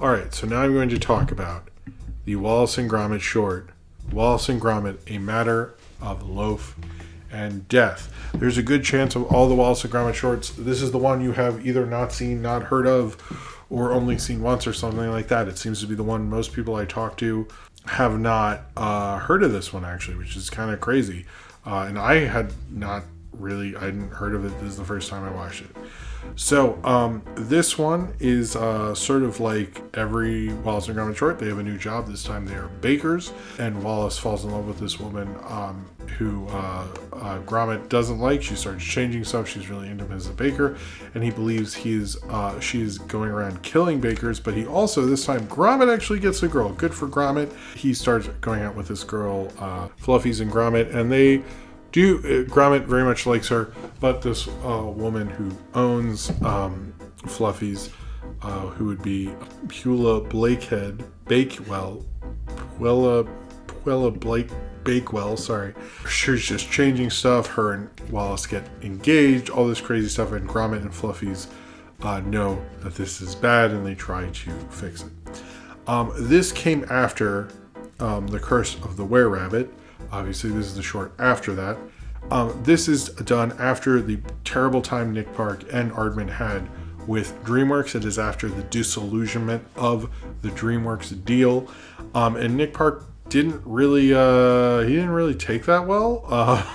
All right, so now I'm going to talk about the Wallace and Gromit short, Wallace and Gromit, A Matter of Loaf and Death. There's a good chance of all the Wallace and Gromit shorts, this is the one you have either not seen, not heard of, or only seen once or something like that. It seems to be the one most people I talk to have not heard of this one, actually, which is kind of crazy. And I had not really, I hadn't heard of it. This is the first time I watched it. So this one is sort of like every Wallace and Gromit short. They have a new job. This time they are bakers, and Wallace falls in love with this woman who Gromit doesn't like. She starts changing stuff. She's really into him as a baker, and he believes she's going around killing bakers. But he also, this time, Gromit actually gets a girl. Good for Gromit. He starts going out with this girl, Fluffies and Gromit, and Gromit very much likes her, but this woman who owns Fluffies, who would be Pula Bakewell, sorry. She's just changing stuff. Her and Wallace get engaged, all this crazy stuff, and Gromit and Fluffies know that this is bad, and they try to fix it. This came after The Curse of the Were-Rabbit. Obviously, this is the short after that. This is done after the terrible time Nick Park and Aardman had with DreamWorks. It is after the disillusionment of the DreamWorks deal, and Nick Park didn't really take that well.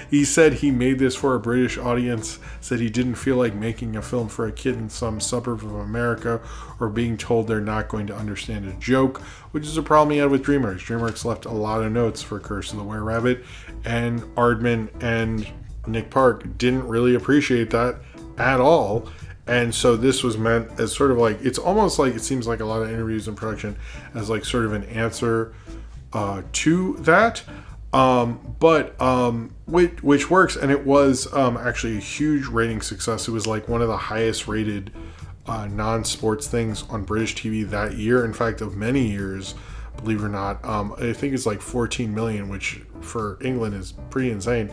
He said he made this for a British audience, said he didn't feel like making a film for a kid in some suburb of America or being told they're not going to understand a joke, which is a problem he had with DreamWorks. DreamWorks left a lot of notes for Curse of the Were-Rabbit, and Aardman and Nick Park didn't really appreciate that at all. And so this was meant as sort of like, it's almost like, it seems like a lot of interviews and production as like sort of an answer to that. Which works, and it was actually a huge rating success. It was like one of the highest rated non-sports things on British TV that year. In fact, of many years, believe it or not. I think it's like 14 million, which for England is pretty insane.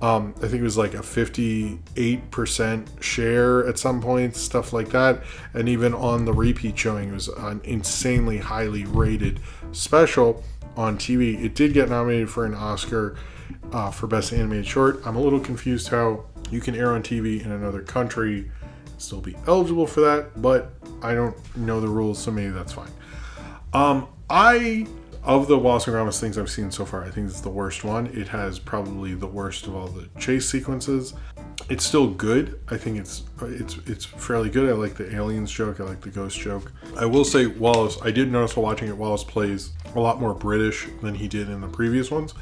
I think it was like a 58% share at some points, stuff like that. And even on the repeat showing, it was an insanely highly rated special on TV. It did get nominated for an Oscar for Best Animated Short. I'm a little confused how you can air on TV in another country, still be eligible for that, but I don't know the rules, so maybe that's fine. Of the Wallace and Gromit things I've seen so far, I think it's the worst one. It has probably the worst of all the chase sequences. It's still good. I think it's fairly good. I like the aliens joke. I like the ghost joke. I will say Wallace, I did notice while watching it, Wallace plays a lot more British than he did in the previous ones.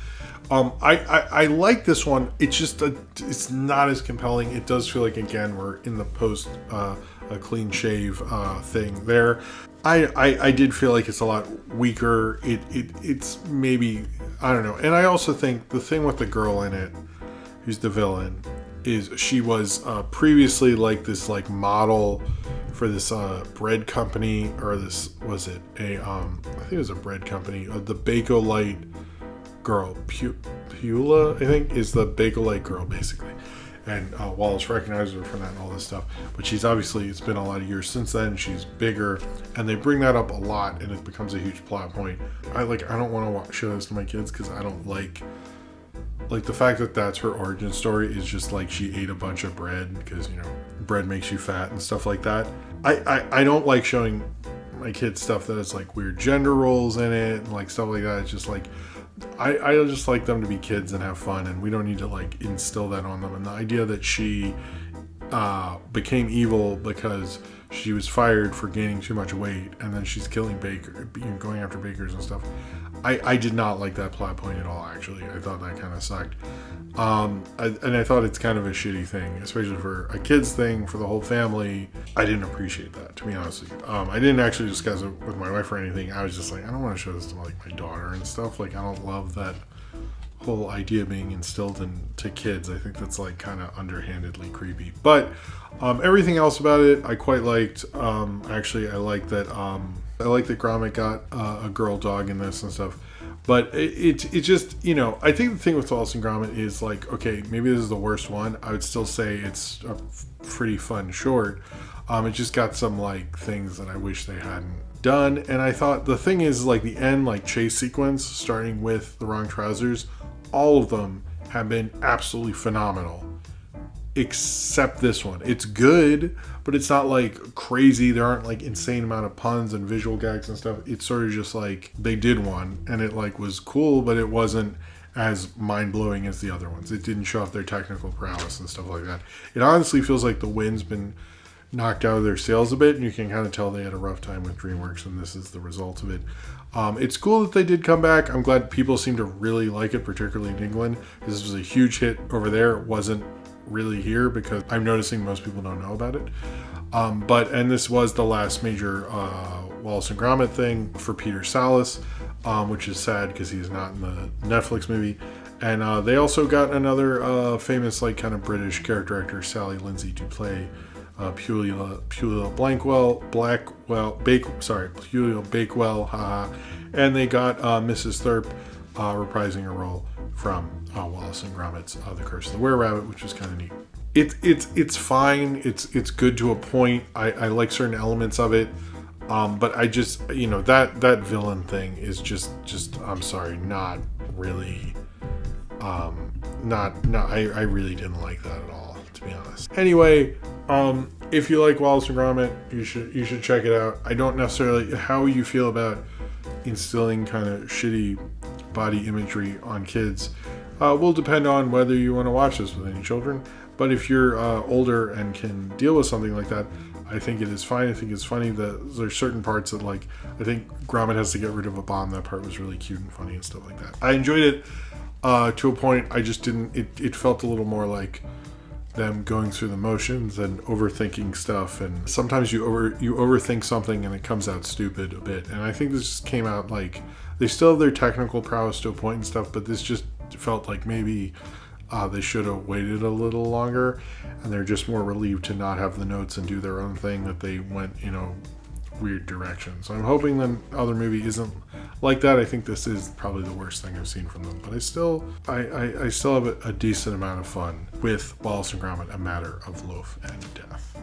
I like this one. It's just it's not as compelling. It does feel like, again, we're in the post a clean shave thing there. I did feel like it's a lot weaker. It's maybe, I don't know. And I also think the thing with the girl in it, who's the villain, is she was previously like this like model for this bread company, or this, was it a I think it was a bread company, the Bakelite girl, Pula, I think, is the Bakelite girl basically. And Wallace recognizes her from that and all this stuff. But she's obviously, it's been a lot of years since then. She's bigger, and they bring that up a lot, and it becomes a huge plot point. I don't want to show this to my kids because I don't like the fact that that's her origin story is just like she ate a bunch of bread because, you know, bread makes you fat and stuff like that. I don't like showing my kids stuff that has like weird gender roles in it and like stuff like that. It's just like, I just like them to be kids and have fun, and we don't need to like instill that on them. And the idea that she became evil because she was fired for gaining too much weight, and then she's killing going after bakers and stuff. I did not like that plot point at all, actually. I thought that kind of sucked. And I thought it's kind of a shitty thing, especially for a kid's thing, for the whole family. I didn't appreciate that, to be honest with you. I didn't actually discuss it with my wife or anything. I was just like, I don't want to show this to like my daughter and stuff. Like, I don't love that whole idea being instilled into kids. I think that's like kind of underhandedly creepy. But everything else about it, I quite liked. Actually, I like that Gromit got a girl dog in this and stuff. But it just, you know, I think the thing with Wallace and Gromit is like, okay, maybe this is the worst one. I would still say it's a pretty fun short. It just got some like things that I wish they hadn't done. And I thought the thing is like the end like chase sequence, starting with the wrong trousers, all of them have been absolutely phenomenal. Except this one. It's good, but it's not like crazy. There aren't like insane amount of puns and visual gags and stuff. It's sort of just like they did one and it like was cool, but it wasn't as mind-blowing as the other ones. It didn't show off their technical prowess and stuff like that. It honestly feels like the wind's been knocked out of their sails a bit, and you can kind of tell they had a rough time with DreamWorks, and this is the result of it. It's cool that they did come back. I'm glad people seem to really like it, particularly in England. This was a huge hit over there. It wasn't really here because I'm noticing most people don't know about it. And this was the last major Wallace and Gromit thing for Peter Sallis, which is sad because he's not in the Netflix movie. And they also got another famous like kind of British character actor, Sally Lindsay, to play Pulea Bakewell, haha. And they got Mrs. Thurp reprising her role from Wallace and Gromit's The Curse of the Were-Rabbit, which was kind of neat. It's fine. It's good to a point. I like certain elements of it, but I just that villain thing is just I'm sorry, not really. I really didn't like that at all, to be honest. Anyway, if you like Wallace and Gromit, you should check it out. I don't necessarily how you feel about instilling kind of shitty body imagery on kids will depend on whether you want to watch this with any children. But if you're older and can deal with something like that, I think it is fine. I think it's funny that there's certain parts that like I think Gromit has to get rid of a bomb. That part was really cute and funny and stuff like that. I enjoyed it to a point. I just didn't. It felt a little more like them going through the motions and overthinking stuff, and sometimes you overthink something and it comes out stupid a bit. And I think this just came out like they still have their technical prowess to a point and stuff, but this just felt like maybe they should have waited a little longer, and they're just more relieved to not have the notes and do their own thing, that they went weird directions. So I'm hoping the other movie isn't like that. I think this is probably the worst thing I've seen from them, but I still have a decent amount of fun with Wallace and Gromit: A Matter of Loaf and Death.